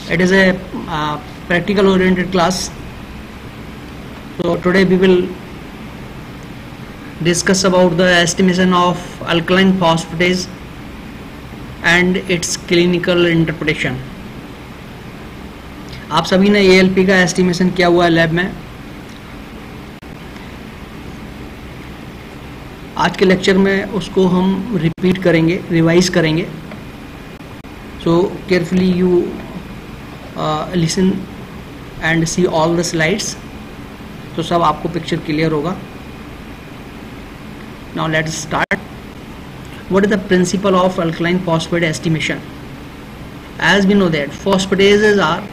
It is a practical oriented class. So today we will discuss about the estimation of alkaline phosphatase and its clinical interpretation. आप सभी ने ALP का estimation किया हुआ है lab में. आज के लेक्चर में उसको हम रिपीट करेंगे, रिवाइज करेंगे. So carefully you listen and see all the slides. तो सब आपको पिक्चर क्लियर होगा. Now let's start. What is the principle of alkaline phosphate estimation? As we know that phosphatases are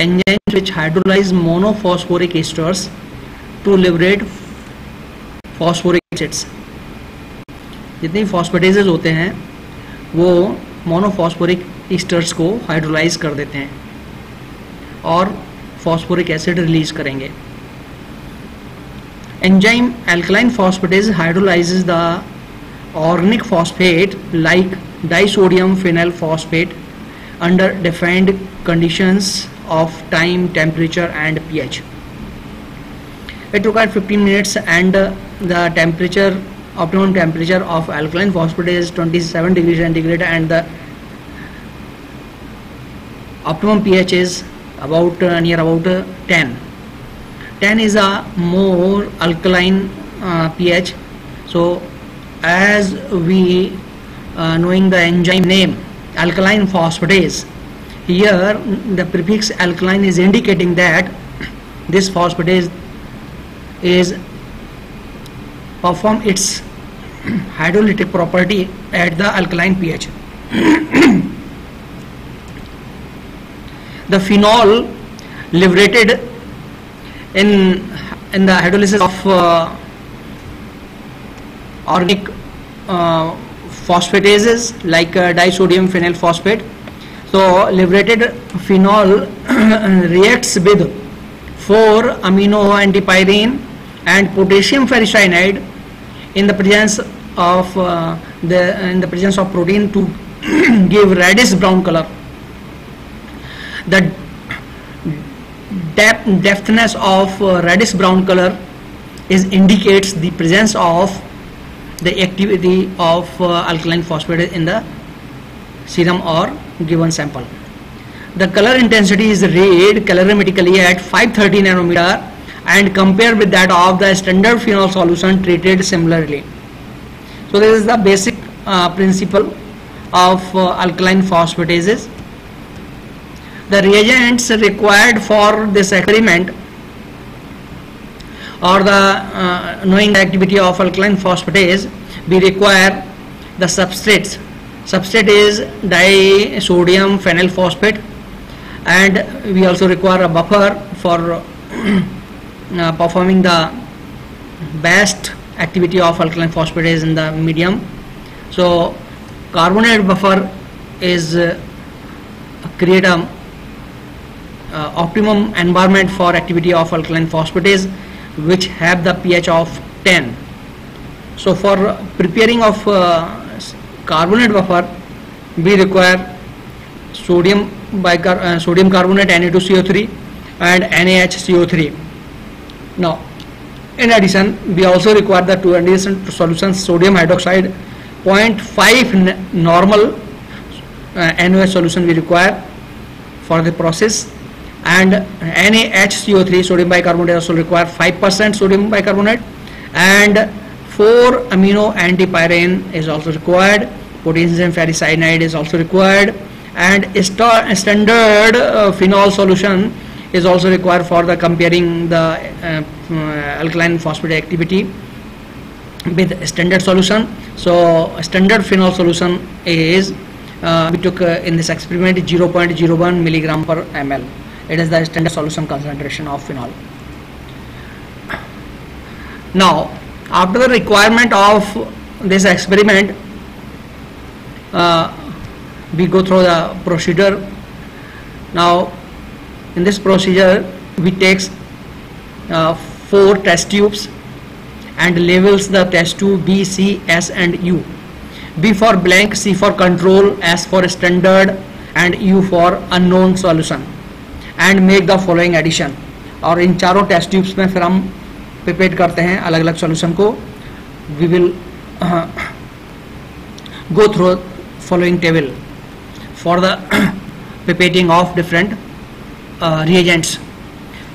enzymes which hydrolyze monophosphoric esters to liberate phosphoric acids. जितने फॉस्फेटेजेस होते हैं वो मोनोफॉस्फोरिक esters को hydrolyse कर देते हैं और फॉस्फोरिक एसिड रिलीज करेंगे. Enzyme alkaline phosphatase hydrolyzes the organic phosphate like disodium phenyl phosphate under defined conditions of time, temperature and pH. It required 15 minutes and the optimum temperature of alkaline phosphate is 27 degrees centigrade and the optimum pH is near about 10. 10 is a more alkaline pH. So as we knowing the enzyme name alkaline phosphatase, here the prefix alkaline is indicating that this phosphatase is perform its hydrolytic property at the alkaline pH. The phenol liberated in the hydrolysis of organic phosphatases like disodium phenyl phosphate. So liberated phenol reacts with 4 amino antipyrine and potassium ferricyanide in the presence of protein to give reddish brown color. The depthness of reddish brown color indicates the presence of the activity of alkaline phosphate in the serum or given sample. The color intensity is read colorimetrically at 530 nanometer and compared with that of the standard phenol solution treated similarly. So this is the basic principle of alkaline phosphatases. The reagents required for this experiment or the knowing the activity of alkaline phosphatase, we require the substrates. Substrate is disodium phenyl phosphate and we also require a buffer for performing the best activity of alkaline phosphatase in the medium. So carbonate buffer is create a optimum environment for activity of alkaline phosphatase which have the pH of 10. So for preparing of carbonate buffer we require sodium carbonate Na2CO3 and NaHCO3. Now in addition we also require the two additional solutions, sodium hydroxide 0.5 normal NaOH solution we require for the process, and NaHCO3 sodium bicarbonate also require 5% sodium bicarbonate, and 4 amino antipyrine is also required, potassium ferricyanide is also required, and standard phenol solution is also required for the comparing the alkaline phosphate activity with standard solution. So standard phenol solution is we took in this experiment 0.01 milligram per ml. It is the standard solution concentration of phenol. Now after the requirement of this experiment, we go through the procedure. Now in this procedure we take 4 test tubes and labels the test tube B, C, S and U. B for blank, C for control, S for standard and U for unknown solution and make the following addition. और इन चारों test tubes में फिर हम pipette करते हैं अलग अलग solution को. We will go through following table for the pipetting of different reagents.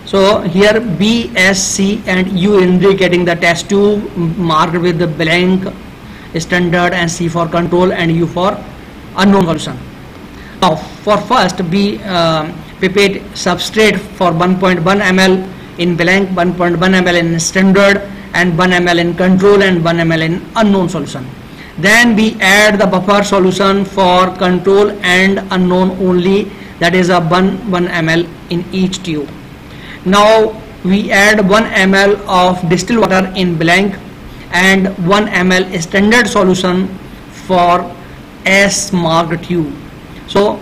So here B, S, C and U indicating the test tube marked with the blank standard, and C for control and U for unknown solution. Now for first B pipette substrate for 1.1 ml in blank, 1.1 ml in standard and 1 ml in control and 1 ml in unknown solution. Then we add the buffer solution for control and unknown only, that is a 1 ml in each tube. Now we add 1 ml of distilled water in blank and 1 ml standard solution for S marked tube. So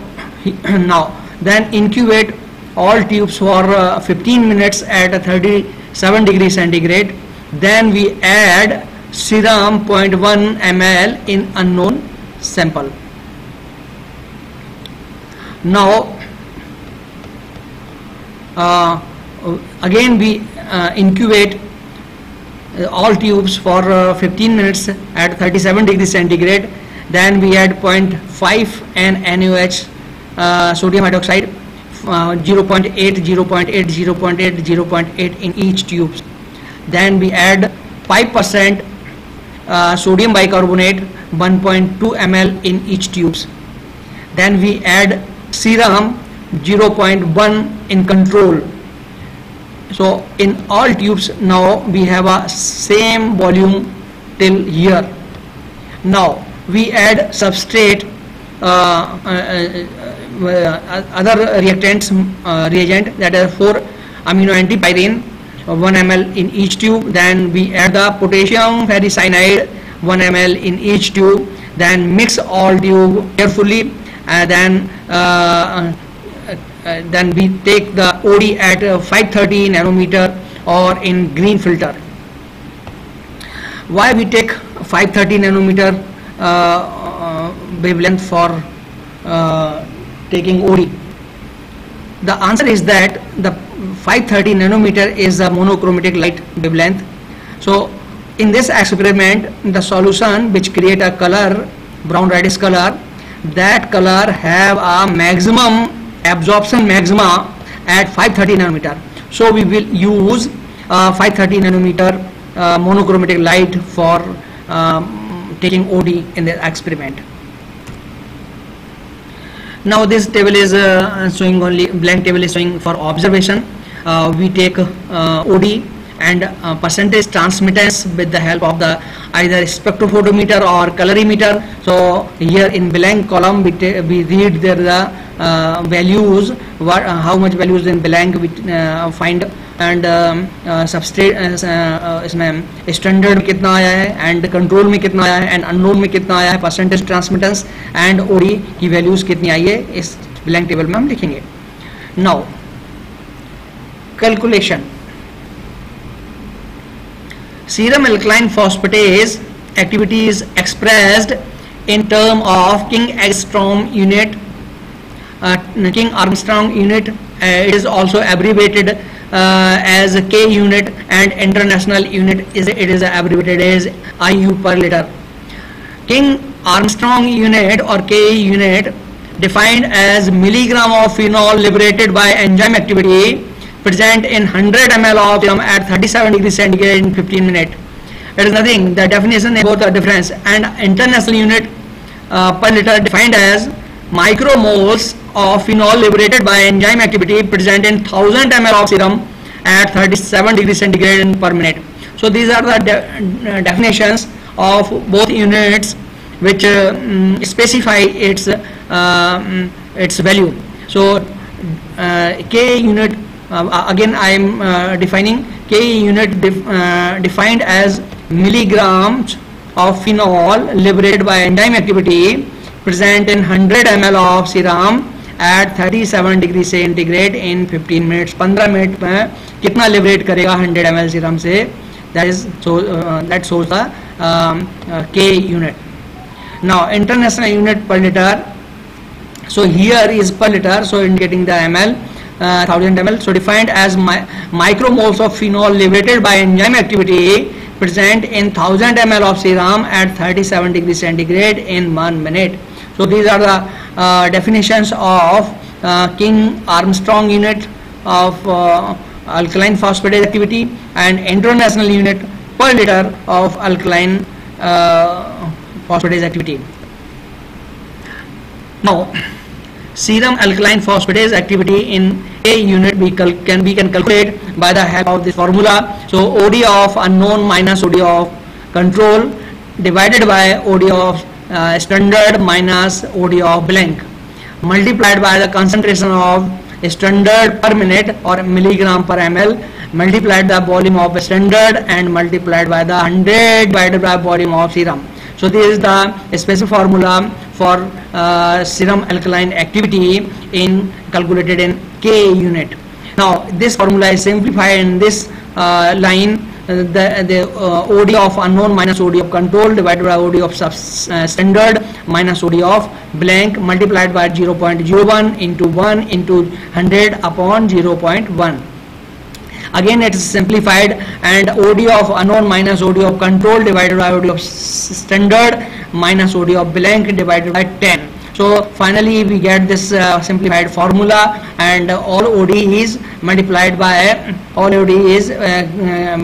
now then incubate all tubes for 15 minutes at 37 degrees centigrade. Then we add serum 0.1 ml in unknown sample. Now again we incubate all tubes for 15 minutes at 37 degrees centigrade. Then we add 0.5 NaOH sodium hydroxide 0.8, 0.8, 0.8, 0.8 in each tube. Then we add 5% sodium bicarbonate 1.2 ml in each tubes. Then we add serum 0.1 in control. So in all tubes now we have a same volume till here. Now we add substrate other reactants reagent, that is 4 amino antipyrine 1 ml in each tube. Then we add the potassium ferricyanide 1 ml in each tube. Then mix all tube carefully. Then we take the OD at 530 nanometer or in green filter. Why we take 530 nanometer wavelength for taking OD? The answer is that the 530 nanometer is a monochromatic light wavelength. So in this experiment, the solution which create a color, brown reddish color, that color have a maximum absorption maxima at 530 nanometer. So we will use 530 nanometer monochromatic light for taking OD in the experiment. Now this table is showing only, blank table is showing for observation. We take OD and percentage transmittance with the help of the either spectrophotometer or colorimeter. So here in blank column we read there the values, how much values in blank we find, and substrate इसमें standard कितना आया है and control में कितना आया है and unknown में कितना आया है, percentage transmittance and OD की values कितनी आई है इस blank table में हम लिखेंगे. Now calculation. Serum alkaline phosphatase activity is expressed in term of King-Armstrong unit. King-Armstrong unit it is also abbreviated as K unit, and international unit it is abbreviated as IU per liter. King-Armstrong unit or K unit defined as milligram of phenol liberated by enzyme activity present in 100 ml of serum at 37 degrees centigrade in 15 minutes. It is nothing, the definition is both a difference. And international unit per liter defined as micromoles of phenol liberated by enzyme activity present in 1000 ml of serum at 37 degrees centigrade per minute. So these are the definitions of both units which specify its value. So K unit, again I am defining K unit defined as milligrams of phenol liberated by enzyme activity present in 100 ml of serum at 37 degree centigrade in 15 minutes. 15 minute में कितना liberate करेगा 100 ml serum से, that shows the K unit. Now international unit per liter So here is per liter, so indicating the ml, 1000 ml. So defined as micromoles of phenol liberated by enzyme activity present in 1000 ml of serum at 37 degrees centigrade in 1 minute. So these are the definitions of King Armstrong unit of alkaline phosphatase activity and international unit per liter of alkaline phosphatase activity. Now, serum alkaline phosphatase activity in a unit can calculate by the help of this formula. So OD of unknown minus OD of control divided by OD of standard minus OD of blank multiplied by the concentration of standard per minute or milligram per ml multiplied the volume of standard and multiplied by the 100 divided by volume of serum. So this is the special formula for serum alkaline activity in calculated in K unit. Now this formula is simplified in this line. The OD of unknown minus OD of control divided by OD of standard minus OD of blank multiplied by 0.01 into 1 into 100 upon 0.1. Again it is simplified, and OD of unknown minus OD of control divided by OD of standard minus OD of blank divided by 10. So finally we get this simplified formula, and all OD is multiplied by all OD is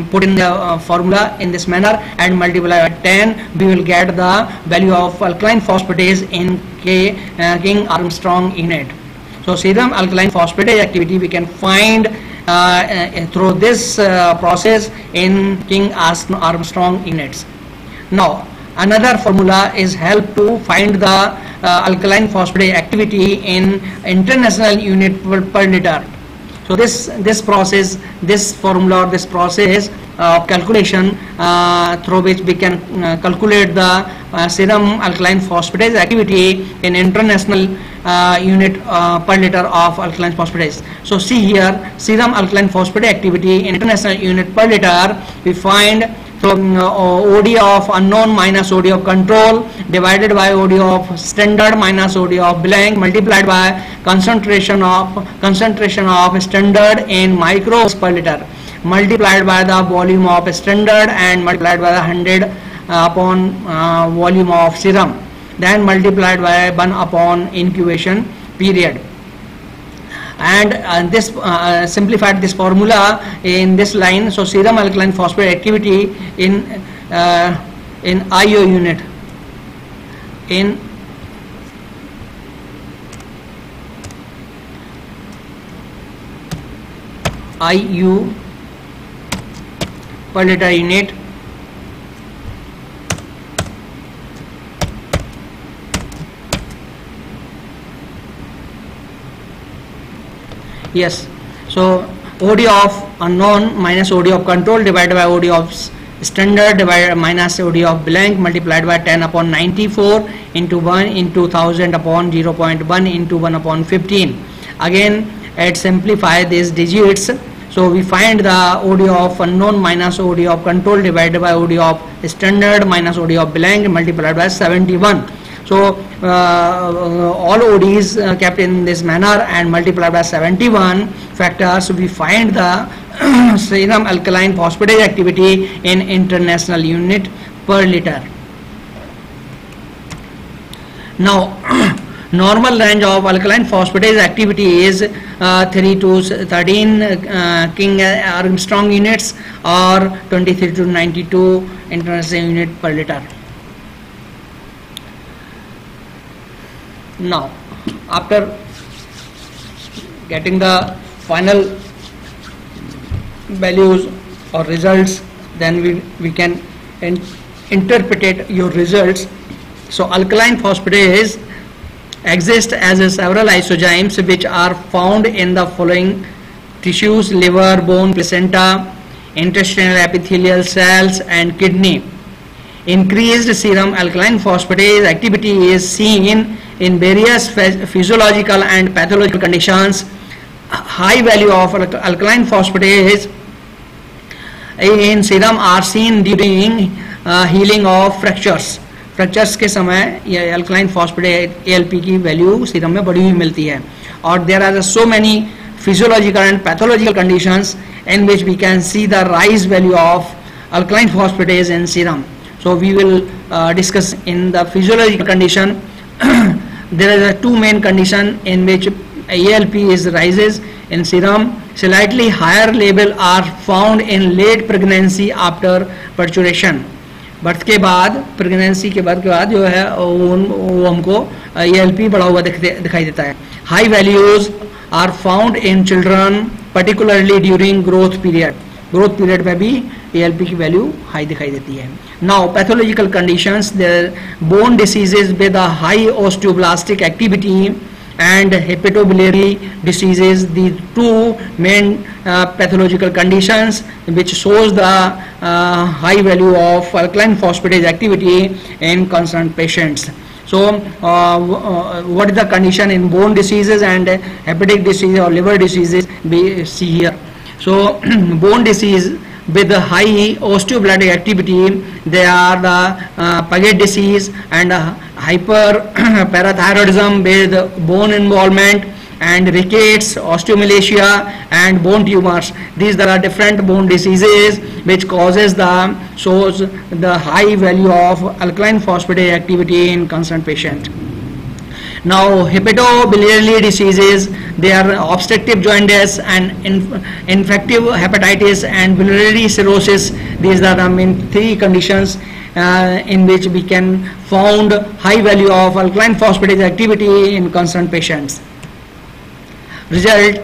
put in the formula in this manner and multiplied by 10. We will get the value of alkaline phosphatase in King Armstrong unit. So serum alkaline phosphatase activity we can find through this process in King Armstrong units. Now another formula is help to find the alkaline phosphatase activity in international unit per liter. So this process, this formula or this process of calculation through which we can calculate the serum alkaline phosphatase activity in international unit per liter of alkaline phosphatase. So see here, serum alkaline phosphatase activity in international unit per liter we find from OD of unknown minus OD of control divided by OD of standard minus OD of blank multiplied by concentration of standard in micros per liter multiplied by the volume of standard and multiplied by the 100 upon volume of serum, then multiplied by 1 upon incubation period. And this simplified this formula in this line. So serum alkaline phosphate activity in IU unit in IU per liter unit yes. So OD of unknown minus OD of control divided by OD of standard divided minus OD of blank multiplied by 10 upon 94 into 1 into 1000 upon 0.1 into 1 upon 15. Again it simplify these digits. So we find the OD of unknown minus OD of control divided by OD of standard minus OD of blank multiplied by 71. So all ODs kept in this manner and multiplied by 71 factors, we find the serum alkaline phosphatase activity in international unit per liter. Now normal range of alkaline phosphatase activity is 3 to 13 King Armstrong units or 23 to 92 international unit per liter. Now after getting the final values or results, then we can interpret your results. So alkaline phosphatase exist as several isozymes which are found in the following tissues: liver, bone, placenta, intestinal epithelial cells and kidney. Increased serum alkaline phosphatase activity is seen in various physiological and pathological conditions. High value of alkaline phosphatase in serum are seen during healing of fractures. Fractures के समय ये alkaline phosphate ALP की value serum में बढ़ी हुई मिलती है. और there are so many physiological and pathological conditions in which we can see the rise value of alkaline phosphatase in serum. So we will discuss in the physiological condition. There is a two main condition in which ALP is rises in serum. Slightly higher level are found in late pregnancy after parturition. Birth के बाद, pregnancy के बाद जो है वो हमको ALP बढ़ा हुआ दिखाई देता है. High values are found in children particularly during growth period. Growth period में भी ALP की वैल्यू हाई दिखाई देती है. Now pathological conditions, there bone diseases with a high osteoblastic activity and hepatobiliary diseases, the two main pathological conditions which shows the high value of alkaline phosphatase activity in concerned patients. So what is the condition in bone diseases and hepatic disease or liver diseases? We see here. So bone disease with the high osteoblastic activity, they are the Paget disease and hyperparathyroidism with bone involvement, and rickets, osteomalacia and bone tumors. These are different bone diseases which causes shows the high value of alkaline phosphatase activity in concerned patient. Now hepatobiliary diseases, they are obstructive jaundice and infective hepatitis and biliary cirrhosis. These are the main three conditions in which we can found high value of alkaline phosphatase activity in concerned patients. Result,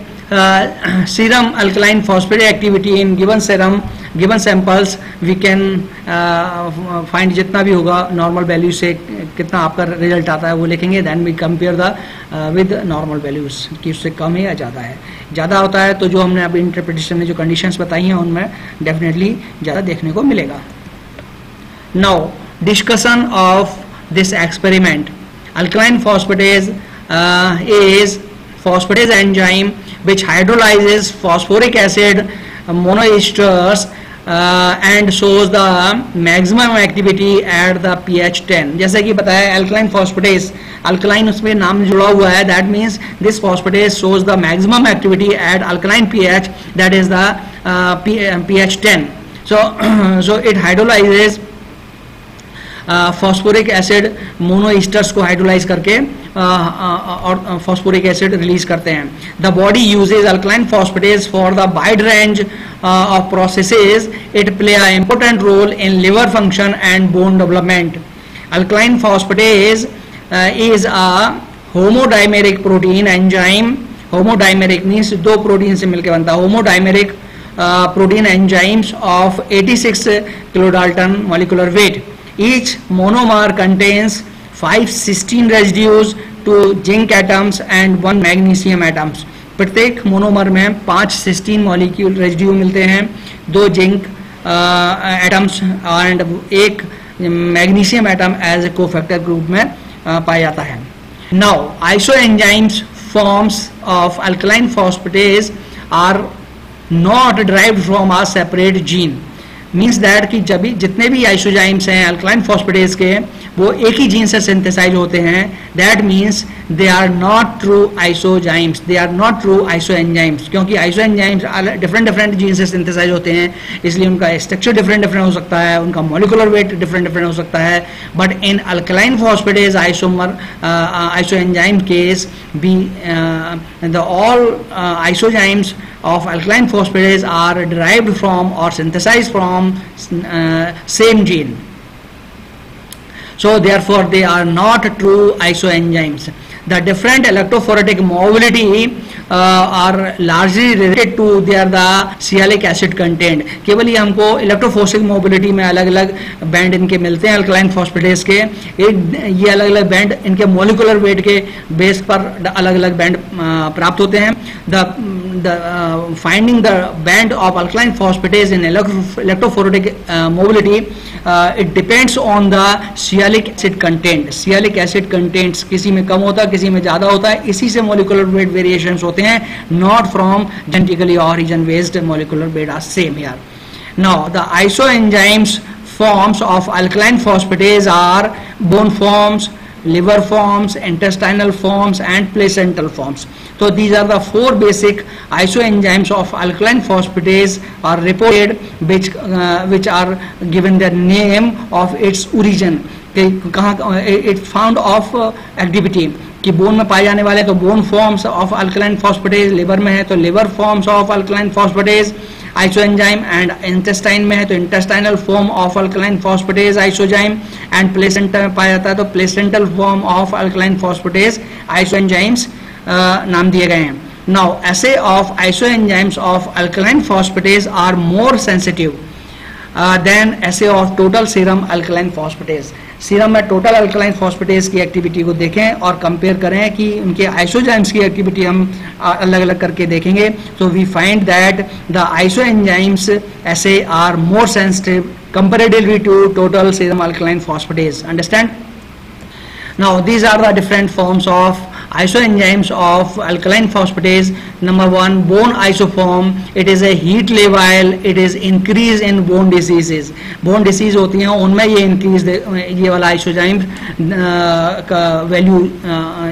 serum alkaline phosphatase activity in given serum, given samples we can find जितना भी होगा normal value से कितना आपका result आता है वो लिखेंगे. Then we compare the with normal values कि उससे कम है या ज़्यादा है. ज़्यादा होता है तो जो हमने अभी इंटरप्रिटेशन में जो कंडीशंस बताई हैं उनमें डेफिनेटली ज़्यादा देखने को मिलेगा. Now discussion of this experiment. Alkaline phosphatase is phosphatase enzyme which hydrolyzes phosphoric acid monoesters and shows the maximum activity at the pH 10. जैसे कि बताया alkaline phosphatase, alkaline उसमें नाम जुड़ा हुआ है, that means this phosphatase shows the maximum activity at alkaline pH, that is the pH 10. So it hydrolyzes phosphoric acid monoesters को hydrolyze करके और फॉस्फोरिक एसिड रिलीज करते हैं. The body uses alkaline phosphatase for the wide range of processes. It play a important role in liver function and bone development. Alkaline phosphatase is a homodimeric protein enzyme. Homodimeric means दो protein से मिलकर बनता है. Homodimeric protein enzymes of 86 kilodalton molecular weight. Each monomer contains 5 cysteine residues, 2 zinc atoms and 1 magnesium atoms. प्रत्येक monomer में 5 cysteine molecule residue मिलते हैं, 2 zinc atoms and 1 magnesium atom as a cofactor group में पाया जाता है. Now isoenzymes forms of alkaline phosphatase are not derived from a separate gene. Means that कि जब भी जितने भी आइसोजाइम्स हैं अल्कलाइन फॉस्फेटेज के वो एक ही जीन से सिंथेसाइज होते हैं. That means they are not true isozymes, they are not true isoenzymes. क्योंकि आइसोएंजाइम्स डिफरेंट जीन से सिंथेसाइज होते हैं, इसलिए उनका स्ट्रक्चर डिफरेंट हो सकता है, उनका मॉलिक्यूलर वेट डिफरेंट हो सकता है. But in alkaline phosphatase isomer isoenzyme case be the all आइसोजाइम्स of alkaline phosphatase are derived from or synthesized from same gene. So therefore they are not true isoenzymes. The different electrophoretic mobility are largely related to their the sialic acid content. केवल ही हमको electrophoretic mobility में अलग अलग band इनके मिलते हैं alkaline phosphatase के. ये अलग अलग बैंड इनके मोलिकुलर वेट के बेस पर अलग अलग बैंड प्राप्त होते हैं. Finding the band of alkaline phosphatase in electrophoretic mobility, it depends on the sialic acid content. Sialic acid contents किसी में कम होता है, किसी में ज़्यादा होता है, इसी से molecular weight variations होते हैं, not from genetically origin based molecular weight are same here. Now the isoenzymes forms of alkaline phosphatase are bone forms, liver forms, intestinal forms and placental forms. So these are the four basic isoenzymes of alkaline phosphatase are reported, which are given the name of its origin. It found of activity कि bone में पाए जाने वाले, तो bone forms of alkaline phosphatase, liver में है तो liver forms of alkaline phosphatase isoenzyme, and intestine में है तो intestinal form of alkaline phosphatase isozyme, and placenta में पाया जाता है तो placental form of alkaline phosphatase isoenzymes नाम दिए गए हैं. Now assay of isoenzymes of alkaline phosphatase are more sensitive than assay of total serum alkaline phosphatase. Serum में टोटल अल्कलाइन फॉस्फेटेज की एक्टिविटी को देखें और कंपेयर करें कि उनके आइसोजाइम्स की एक्टिविटी हम अलग अलग करके देखेंगे, तो we find that the isoenzymes ऐसे are more sensitive comparatively to total serum alkaline phosphatase. Understand? Now these are the different forms of isoenzymes of alkaline phosphatase. Number one, bone isoform. It is a heat labile. It is increase in bone diseases. Bone disease होती हैं उनमें ये increase ये वाला isozyme का value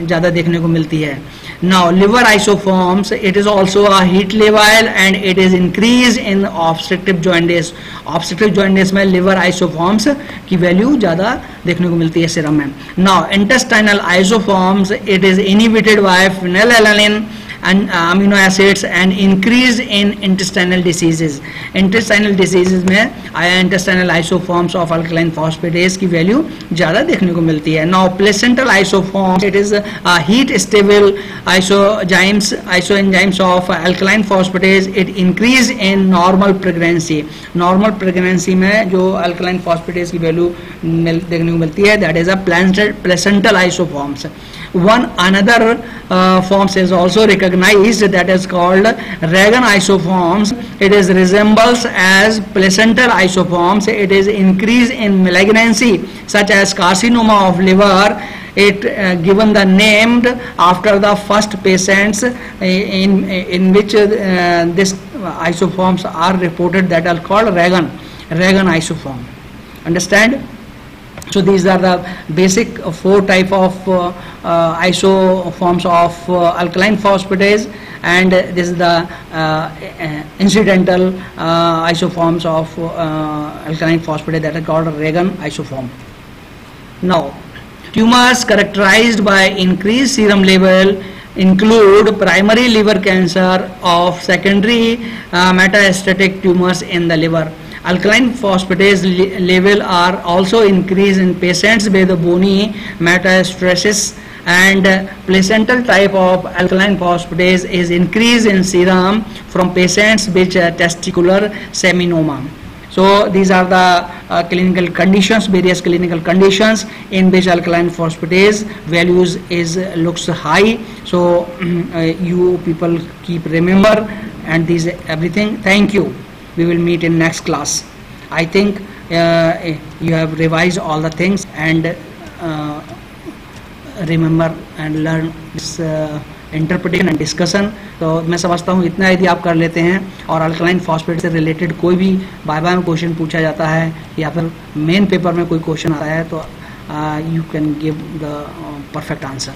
ज़्यादा देखने को मिलती है. Now liver isoforms. It is also a heat labile and it is increase in obstructive jaundice. Obstructive jaundice में liver isoforms की value ज़्यादा देखने को मिलती है सीरम में. Now intestinal isoforms. It is inhibited by phenylalanine and amino acids and increase in intestinal diseases. Intestinal diseases में intestinal isoforms of alkaline phosphatase की value ज़्यादा देखने को मिलती है. Now placental isoforms. It is heat stable isoenzymes of alkaline phosphatase. It increase in normal pregnancy. Normal pregnancy में जो alkaline phosphatase की value देखने को मिलती है, that is a placental isoforms. One another forms is also recognized, that is called Regan isoforms. It is resembles as placental isoforms. It is increase in malignancy such as carcinoma of liver. It given the named after the first patients in which this isoforms are reported, that are called Regan isoform. Understand? So these are the basic four type of isoforms of alkaline phosphatase, and this is the incidental isoforms of alkaline phosphatase that are called Regan isoform. Now, tumors characterized by increased serum level include primary liver cancer of secondary metastatic tumors in the liver. Alkaline phosphatase level are also increased in patients with bony metastasis, and placental type of alkaline phosphatase is increased in serum from patients with testicular seminoma. So these are the clinical conditions, various clinical conditions in which alkaline phosphatase values looks high. So you people keep remember, and these everything. Thank you. We will meet in next class. I think you have revised all the things and remember and learn this interpretation and discussion. तो मैं समझता हूँ इतना यदि आप कर लेते हैं, और अल्कलाइन फॉस्फेट से रिलेटेड कोई भी वाइवा में क्वेश्चन पूछा जाता है या फिर मेन पेपर में कोई क्वेश्चन आता है, तो you can give the perfect answer.